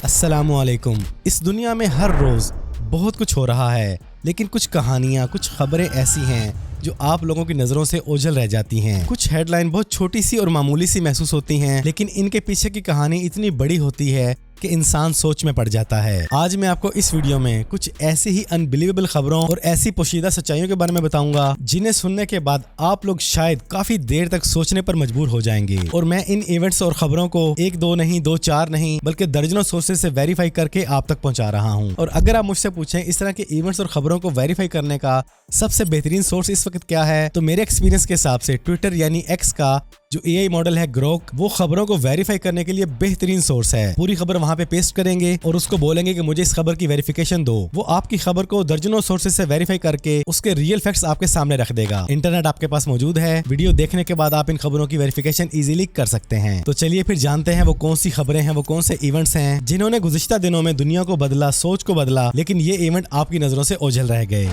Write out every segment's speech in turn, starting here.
अस्सलामुअलैकुम। इस दुनिया में हर रोज़ बहुत कुछ हो रहा है, लेकिन कुछ कहानियाँ, कुछ खबरें ऐसी हैं जो आप लोगों की नज़रों से ओझल रह जाती हैं। कुछ हेडलाइन बहुत छोटी सी और मामूली सी महसूस होती हैं, लेकिन इनके पीछे की कहानी इतनी बड़ी होती है कि इंसान सोच में पड़ जाता है। आज मैं आपको इस वीडियो में कुछ ऐसी ही अनबिलीवेबल खबरों और ऐसी पोशीदा सच्चाइयों के बारे में बताऊंगा जिन्हें सुनने के बाद आप लोग शायद काफी देर तक सोचने पर मजबूर हो जाएंगे। और मैं इन इवेंट्स और खबरों को एक दो नहीं, दो चार नहीं, बल्कि दर्जनों सोर्सेज से वेरीफाई करके आप तक पहुंचा रहा हूं। और अगर आप मुझसे पूछें इस तरह के इवेंट्स और खबरों को वेरीफाई करने का सबसे बेहतरीन सोर्स इस वक्त क्या है, तो मेरे एक्सपीरियंस के हिसाब से ट्विटर यानी एक्स का जो एआई मॉडल है ग्रोक, वो खबरों को वेरीफाई करने के लिए बेहतरीन सोर्स है। पूरी खबर वहां पे पेस्ट करेंगे और उसको बोलेंगे कि मुझे इस खबर की वेरिफिकेशन दो। वो आपकी खबर को दर्जनों सोर्सेज से वेरीफाई करके उसके रियल फैक्ट्स आपके सामने रख देगा। इंटरनेट आपके पास मौजूद है, वीडियो देखने के बाद आप इन खबरों की वेरिफिकेशन इजीली कर सकते हैं। तो चलिए फिर जानते हैं वो कौन सी खबरें हैं, वो कौन से इवेंट्स हैं जिन्होंने गुज़िश्ता दिनों में दुनिया को बदला, सोच को बदला, लेकिन ये इवेंट आपकी नजरों से ओझल रह गए।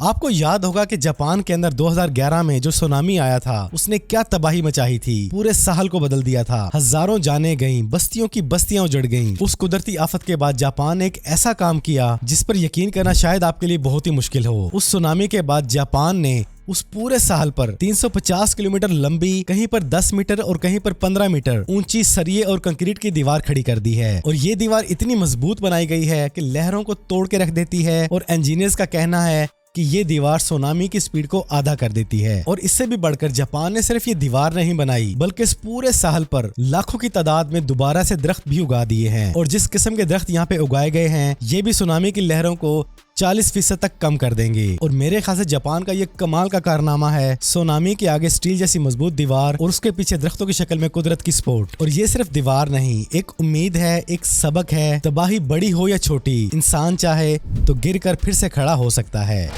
आपको याद होगा कि जापान के अंदर 2011 में जो सुनामी आया था उसने क्या तबाही मचाई थी, पूरे साहल को बदल दिया था। हजारों जानें गईं, बस्तियों की बस्तियां उजड़ गईं। उस कुदरती आफत के बाद जापान ने एक ऐसा काम किया जिस पर यकीन करना शायद आपके लिए बहुत ही मुश्किल हो। उस सुनामी के बाद जापान ने उस पूरे साहल पर 350 किलोमीटर लंबी, कहीं पर 10 मीटर और कहीं पर 15 मीटर ऊंची सरिये और कंक्रीट की दीवार खड़ी कर दी है। और ये दीवार इतनी मजबूत बनाई गई है कि लहरों को तोड़ के रख देती है। और इंजीनियर्स का कहना है कि ये दीवार सुनामी की स्पीड को आधा कर देती है। और इससे भी बढ़कर जापान ने सिर्फ ये दीवार नहीं बनाई, बल्कि इस पूरे साहल पर लाखों की तादाद में दोबारा से दरख्त भी उगा दिए हैं। और जिस किस्म के दरख्त यहाँ पे उगाए गए हैं, ये भी सुनामी की लहरों को 40% तक कम कर देंगे। और मेरे ख्याल से जापान का ये कमाल का कारनामा है, सुनामी के आगे स्टील जैसी मजबूत दीवार और उसके पीछे दरख्तों की शक्ल में कुदरत की सपोर्ट। और ये सिर्फ दीवार नहीं, एक उम्मीद है, एक सबक है। तबाही बड़ी हो या छोटी, इंसान चाहे तो गिर कर फिर से खड़ा हो सकता है।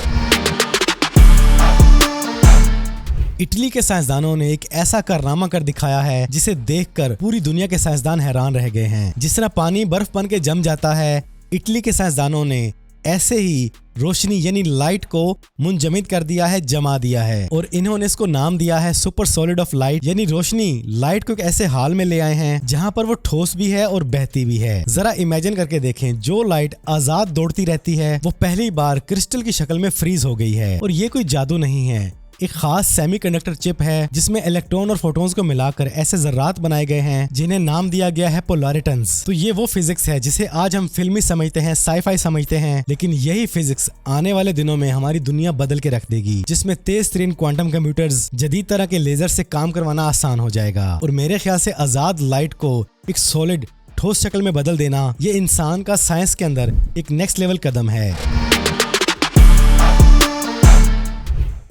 इटली के साइंसदानों ने एक ऐसा कारनामा कर दिखाया है जिसे देखकर पूरी दुनिया के साइंसदान हैरान रह गए हैं। जिस तरह पानी बर्फ बन के जम जाता है, इटली के साइंसदानों ने ऐसे ही रोशनी यानी लाइट को मुंजमद कर दिया है, जमा दिया है। और इन्होंने इसको नाम दिया है सुपर सॉलिड ऑफ लाइट, यानी रोशनी लाइट को एक ऐसे हाल में ले आए हैं जहां पर वो ठोस भी है और बहती भी है। जरा इमेजिन करके देखें, जो लाइट आजाद दौड़ती रहती है वो पहली बार क्रिस्टल की शक्ल में फ्रीज हो गई है। और ये कोई जादू नहीं है, एक खास सेमीकंडक्टर चिप है जिसमें इलेक्ट्रॉन और फोटॉन्स को मिलाकर ऐसे ज़र्रात बनाए गए हैं जिन्हें नाम दिया गया है पोलैरिटन्स। तो ये वो फिजिक्स है जिसे आज हम फिल्मी समझते हैं, साईफाई समझते हैं, लेकिन यही फिजिक्स आने वाले दिनों में हमारी दुनिया बदल के रख देगी, जिसमें तेज तरीन क्वांटम कंप्यूटर्स, जदीद तरह के लेजर से काम करवाना आसान हो जाएगा। और मेरे ख्याल से आजाद लाइट को एक सॉलिड ठोस शक्ल में बदल देना, ये इंसान का साइंस के अंदर एक नेक्स्ट लेवल कदम है।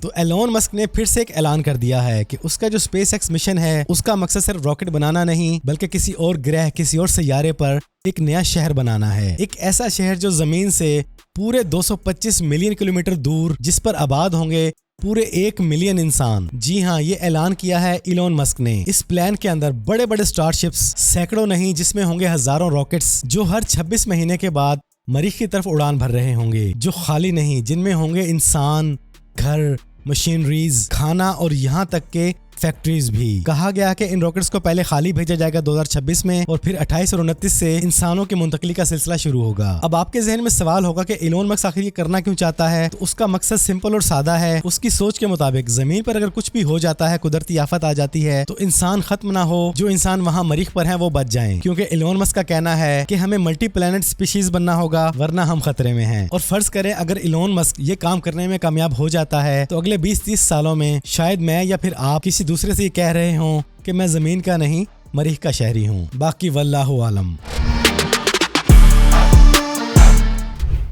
तो एलोन मस्क ने फिर से एक ऐलान कर दिया है कि उसका जो स्पेसएक्स मिशन है उसका मकसद सिर्फ रॉकेट बनाना नहीं, बल्कि किसी और ग्रह, किसी और सैयारे पर एक नया शहर बनाना है। एक ऐसा शहर जो जमीन से पूरे 225 मिलियन किलोमीटर दूर, जिस पर आबाद होंगे पूरे 1 मिलियन इंसान। जी हाँ, ये ऐलान किया है एलोन मस्क ने। इस प्लान के अंदर बड़े बड़े स्टारशिप्स, सैकड़ों नहीं जिसमें होंगे हजारों रॉकेट्स, जो हर 26 महीने के बाद मरीख की तरफ उड़ान भर रहे होंगे, जो खाली नहीं, जिनमें होंगे इंसान, घर, मशीनरीज, खाना और यहाँ तक के फैक्ट्रीज भी। कहा गया कि इन रॉकेट्स को पहले खाली भेजा जाएगा 2026 में और फिर 28 और 29 से इंसानों की मुंतकली का सिलसिला शुरू होगा। अब आपके जहन में सवाल होगा कि एलोन मस्क आखिर ये करना क्यों चाहता है। तो उसका मकसद सिंपल और सादा है। उसकी सोच के मुताबिक जमीन पर अगर कुछ भी हो जाता है, कुदरती आफत आ जाती है, तो इंसान खत्म ना हो, जो इंसान वहाँ मरीख पर है वो बच जाएं। क्योंकि एलोन मस्क का कहना है कि हमें मल्टी प्लैनेट स्पीशीज बनना होगा, वरना हम खतरे में हैं। और फर्ज करें अगर एलोन मस्क ये काम करने में कामयाब हो जाता है, तो अगले 20-30 सालों में शायद मैं या फिर आप किसी दूसरे से ये कह रहे हों कि मैं जमीन का नहीं, मरीख का शहरी हूँ। बाकी वल्लाहु आलम।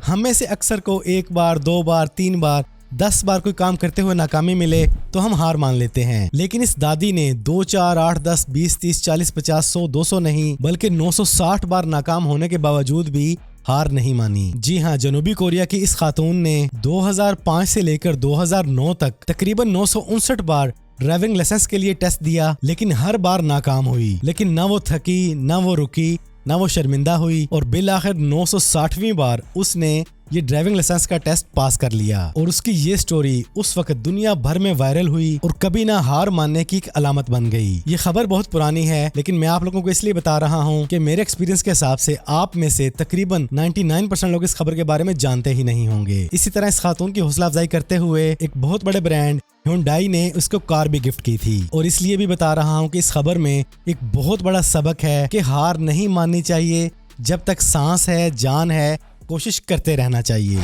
हम में से अक्सर को 1 बार, 2 बार, 3 बार, 10 बार कोई काम करते हुए नाकामी मिले तो हम हार मान लेते हैं। लेकिन इस दादी ने 2, 4, 8, 10, 20, 30, 40, 50, 100, 200 नहीं, बल्कि 960 बार नाकाम होने के बावजूद भी हार नहीं मानी। जी हाँ, जनूबी कोरिया की इस खातून ने 2005 से लेकर 2009 तक तकरीबन 959 बार ड्राइविंग लाइसेंस के लिए टेस्ट दिया, लेकिन हर बार नाकाम हुई। लेकिन ना वो थकी, ना वो रुकी, ना वो शर्मिंदा हुई और बिल आखिर 960वीं बार उसने ये ड्राइविंग लाइसेंस का टेस्ट पास कर लिया और उसकी ये स्टोरी उस वक्त दुनिया भर में वायरल हुई और कभी ना हार मानने की एक अलामत बन गई। ये खबर बहुत पुरानी है, लेकिन मैं आप लोगों को इसलिए बता रहा हूँ कि मेरे एक्सपीरियंस के हिसाब से आप में से तकरीबन 99% लोग इस खबर के बारे में जानते ही नहीं होंगे। इसी तरह इस खातून की हौसला अफजाई करते हुए एक बहुत बड़े ब्रांड Hyundai ने उसको कार भी गिफ्ट की थी और इसलिए भी बता रहा हूँ कि इस खबर में एक बहुत बड़ा सबक है कि हार नहीं माननी चाहिए। जब तक सांस है, जान है, कोशिश करते रहना चाहिए।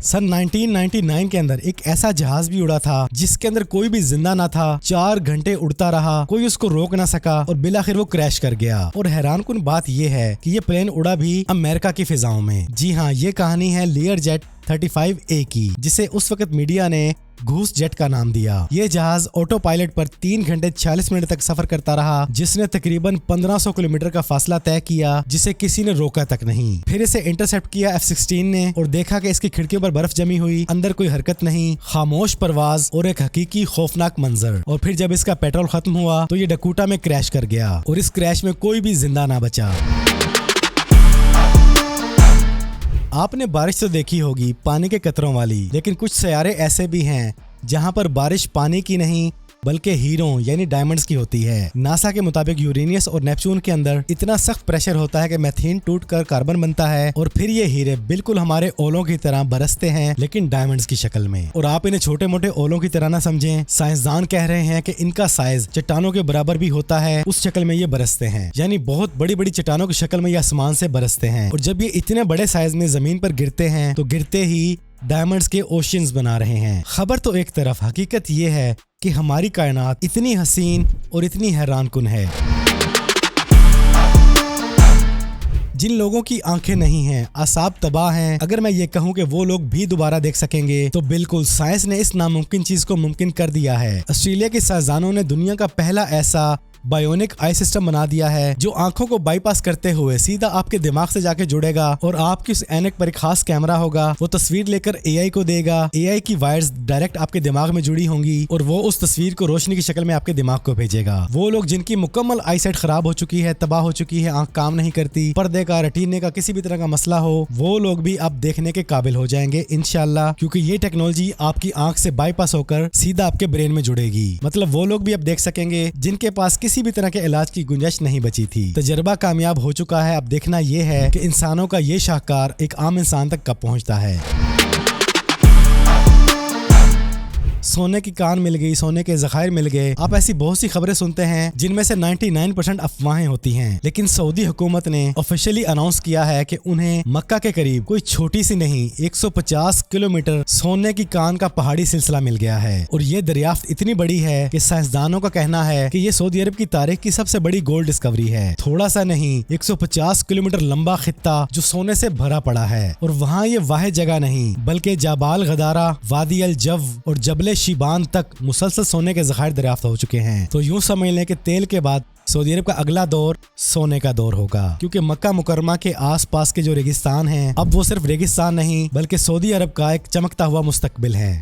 सन 1999 के अंदर एक ऐसा जहाज भी उड़ा था जिसके अंदर कोई भी जिंदा ना था। 4 घंटे उड़ता रहा, कोई उसको रोक ना सका और बिलाखिर वो क्रैश कर गया। और हैरानकुन बात यह है कि ये प्लेन उड़ा भी अमेरिका की फिजाओं में। जी हाँ, ये कहानी है लीयरजेट 35A की, जिसे उस वक्त मीडिया ने घूस जेट का नाम दिया। ये जहाज ऑटो पायलट पर 3 घंटे 40 मिनट तक सफर करता रहा, जिसने तकरीबन 1500 किलोमीटर का फासला तय किया, जिसे किसी ने रोका तक नहीं। फिर इसे इंटरसेप्ट किया F-16 ने और देखा कि इसकी खिड़कियों पर बर्फ जमी हुई, अंदर कोई हरकत नहीं, खामोश परवाज और एक हकीकी खौफनाक मंजर। और फिर जब इसका पेट्रोल खत्म हुआ तो ये डकोटा में क्रैश कर गया और इस क्रैश में कोई भी जिंदा ना बचा। आपने बारिश तो देखी होगी पानी के कतरों वाली, लेकिन कुछ सैयारे ऐसे भी हैं जहां पर बारिश पानी की नहीं बल्कि हीरों यानी डायमंड्स की होती है। नासा के मुताबिक यूरेनियस और नेपच्यून के अंदर इतना सख्त प्रेशर होता है कि मीथेन टूटकर कार्बन बनता है और फिर ये हीरे बिल्कुल हमारे ओलों की तरह बरसते हैं, लेकिन डायमंड्स की शक्ल में। और आप इन्हें छोटे मोटे ओलों की तरह ना समझें। साइंसदान कह रहे हैं कि इनका साइज चट्टानों के बराबर भी होता है, उस शक्ल में ये बरसते हैं, यानी बहुत बड़ी बड़ी चट्टानों की शक्ल में ये आसमान से बरसते हैं। और जब ये इतने बड़े साइज में जमीन पर गिरते हैं तो गिरते ही डायमंड्स के ओशियंस बना रहे हैं। खबर तो एक तरफ, हकीकत ये है कि हमारी कायनात इतनी हसीन और इतनी हैरानकुन है। जिन लोगों की आंखें नहीं हैं, आसाब तबाह हैं, अगर मैं ये कहूं कि वो लोग भी दोबारा देख सकेंगे तो बिल्कुल साइंस ने इस नामुमकिन चीज को मुमकिन कर दिया है। ऑस्ट्रेलिया के साइंसदानों ने दुनिया का पहला ऐसा बायोनिक आई सिस्टम बना दिया है जो आंखों को बाईपास करते हुए सीधा आपके दिमाग से जाके जुड़ेगा और आपकी उस ऐनक पर एक खास कैमरा होगा। वो तस्वीर लेकर एआई को देगा। एआई की वायर्स डायरेक्ट आपके दिमाग में जुड़ी होंगी और वो उस तस्वीर को रोशनी की शक्ल में आपके दिमाग को भेजेगा। वो लोग जिनकी मुकम्मल आई साइट खराब हो चुकी है, तबाह हो चुकी है, आंख काम नहीं करती, पर्दे का, रेटिने का किसी भी तरह का मसला हो, वो लोग भी अब देखने के काबिल हो जाएंगे इंशाल्लाह, क्योंकि ये टेक्नोलॉजी आपकी आंख से बाईपास होकर सीधा आपके ब्रेन में जुड़ेगी। मतलब वो लोग भी अब देख सकेंगे जिनके पास किसी भी तरह के इलाज की गुंजाइश नहीं बची थी। तजर्बा कामयाब हो चुका है। अब देखना यह है कि इंसानों का ये शाहकार एक आम इंसान तक कब पहुंचता है। सोने की कान मिल गई, सोने के ज़खायर मिल गए। आप ऐसी बहुत सी खबरें सुनते हैं जिनमें से 99% अफवाहें होती हैं, लेकिन सऊदी हुकूमत ने ऑफिशियली अनाउंस किया है कि उन्हें मक्का के करीब कोई छोटी सी नहीं 150 किलोमीटर सोने की कान का पहाड़ी सिलसिला मिल गया है। और ये दरियाफ्त इतनी बड़ी है कि साइंसदानों का कहना है कि ये सऊदी अरब की तारीख की सबसे बड़ी गोल्ड डिस्कवरी है। थोड़ा सा नहीं, 150 किलोमीटर लंबा खित्ता जो सोने से भरा पड़ा है। और वहाँ ये वाहिद जगह नहीं बल्कि जाबाल गदारा, वादी अल जव और जबले शिबान तक मुसलसल सोने के ज़खायर दरियाफ्त हो चुके हैं। तो यूं समझ लें कि तेल के बाद सऊदी अरब का अगला दौर सोने का दौर होगा, क्योंकि मक्का मुकरमा के आसपास के जो रेगिस्तान हैं अब वो सिर्फ रेगिस्तान नहीं बल्कि सऊदी अरब का एक चमकता हुआ मुस्तकबिल है।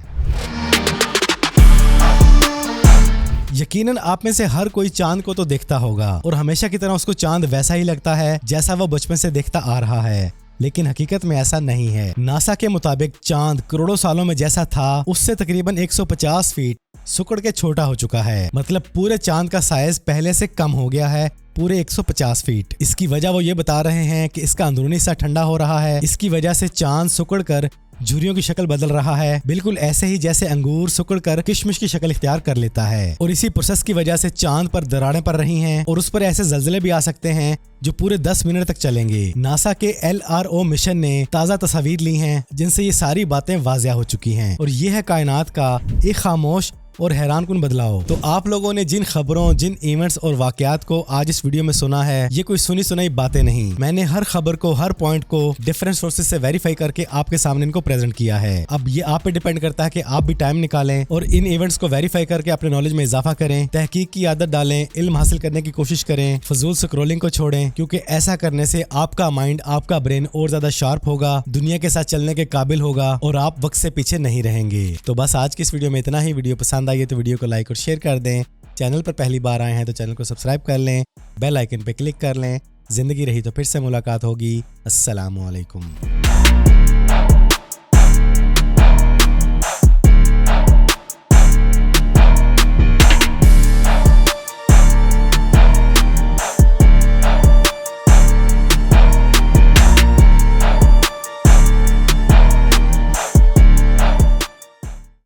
यकीनन आप में से हर कोई चांद को तो देखता होगा और हमेशा की तरह उसको चांद वैसा ही लगता है जैसा वो बचपन से देखता आ रहा है, लेकिन हकीकत में ऐसा नहीं है। नासा के मुताबिक चांद करोड़ों सालों में जैसा था उससे तकरीबन 150 फीट सुकड़ के छोटा हो चुका है। मतलब पूरे चांद का साइज पहले से कम हो गया है, पूरे 150 फीट। इसकी वजह वो ये बता रहे हैं कि इसका अंदरूनी हिस्सा ठंडा हो रहा है। इसकी वजह से चांद सुकड़ कर झुर्रियों की शक्ल बदल रहा है, बिल्कुल ऐसे ही जैसे अंगूर सुकड़कर किशमिश की शक्ल इख्तियार कर लेता है। और इसी प्रोसेस की वजह से चांद पर दरारें पड़ रही हैं और उस पर ऐसे जल्जले भी आ सकते हैं जो पूरे 10 मिनट तक चलेंगे। नासा के LRO मिशन ने ताज़ा तस्वीर ली हैं जिनसे ये सारी बातें वाज़िया हो चुकी हैं। और ये है कायनात का एक खामोश और हैरानकुन बदलाव। तो आप लोगों ने जिन खबरों, जिन इवेंट्स और वाकयात को आज इस वीडियो में सुना है, ये कोई सुनी सुनाई बातें नहीं। मैंने हर खबर को, हर पॉइंट को डिफरेंट सोर्सेज से वेरीफाई करके आपके सामने इनको प्रेजेंट किया है। अब ये आप पे डिपेंड करता है कि आप भी टाइम निकालें और इन इवेंट्स को वेरीफाई करके अपने नॉलेज में इजाफा करें, तहकीक की आदत डालें, इल्म हासिल करने की कोशिश करें, फजूल स्क्रोलिंग को छोड़ें, क्योंकि ऐसा करने से आपका माइंड, आपका ब्रेन और ज्यादा शार्प होगा, दुनिया के साथ चलने के काबिल होगा और आप वक्त से पीछे नहीं रहेंगे। तो बस आज की इस वीडियो में इतना ही। वीडियो पसंद आई है तो वीडियो को लाइक और शेयर कर दें। चैनल पर पहली बार आए हैं तो चैनल को सब्सक्राइब कर लें, बेल आइकन पे क्लिक कर लें जिंदगी रही तो फिर से मुलाकात होगी। अस्सलामु अलैकुम।